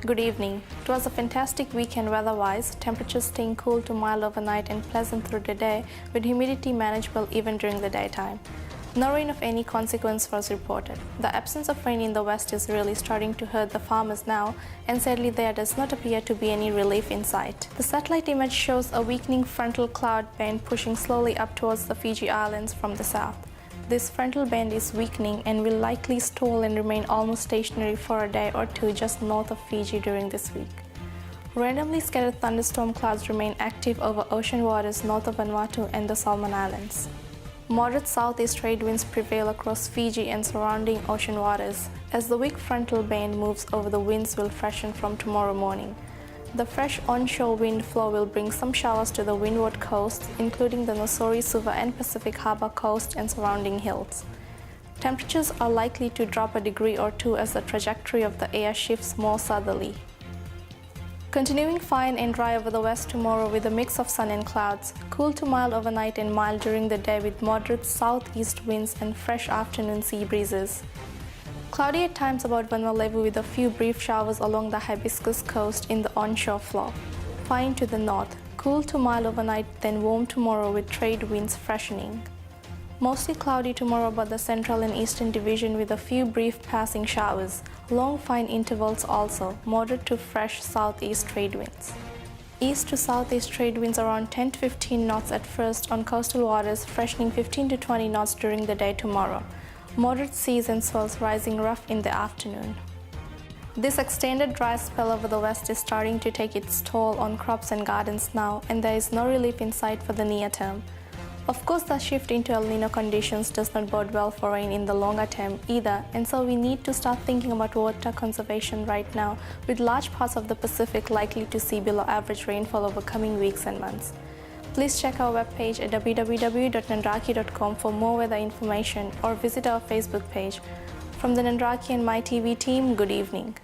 Good evening. It was a fantastic weekend weather-wise, temperatures staying cool to mild overnight and pleasant through the day, with humidity manageable even during the daytime. No rain of any consequence was reported. The absence of rain in the west is really starting to hurt the farmers now, and sadly there does not appear to be any relief in sight. The satellite image shows a weakening frontal cloud band pushing slowly up towards the Fiji Islands from the south. This frontal band is weakening and will likely stall and remain almost stationary for a day or two just north of Fiji during this week. Randomly scattered thunderstorm clouds remain active over ocean waters north of Vanuatu and the Solomon Islands. Moderate southeast trade winds prevail across Fiji and surrounding ocean waters. As the weak frontal band moves over, the winds will freshen from tomorrow morning. The fresh onshore wind flow will bring some showers to the windward coast, including the Nassori, Suva and Pacific Harbour coast and surrounding hills. Temperatures are likely to drop a degree or two as the trajectory of the air shifts more southerly. Continuing fine and dry over the west tomorrow with a mix of sun and clouds. Cool to mild overnight and mild during the day with moderate southeast winds and fresh afternoon sea breezes. Cloudy at times about Vanua with a few brief showers along the Hibiscus coast in the onshore floor. Fine to the north. Cool to mild overnight, then warm tomorrow with trade winds freshening. Mostly cloudy tomorrow about the central and eastern division with a few brief passing showers. Long fine intervals also, moderate to fresh southeast trade winds. East to southeast trade winds around 10 to 15 knots at first on coastal waters, freshening 15 to 20 knots during the day tomorrow. Moderate seas and swells rising rough in the afternoon. This extended dry spell over the west is starting to take its toll on crops and gardens now, and there is no relief in sight for the near term. Of course, the shift into El Nino conditions does not bode well for rain in the longer term either, and so we need to start thinking about water conservation right now, with large parts of the Pacific likely to see below average rainfall over coming weeks and months. Please check our webpage at www.nandraki.com for more weather information or visit our Facebook page. From the Nandraki and My TV team, good evening.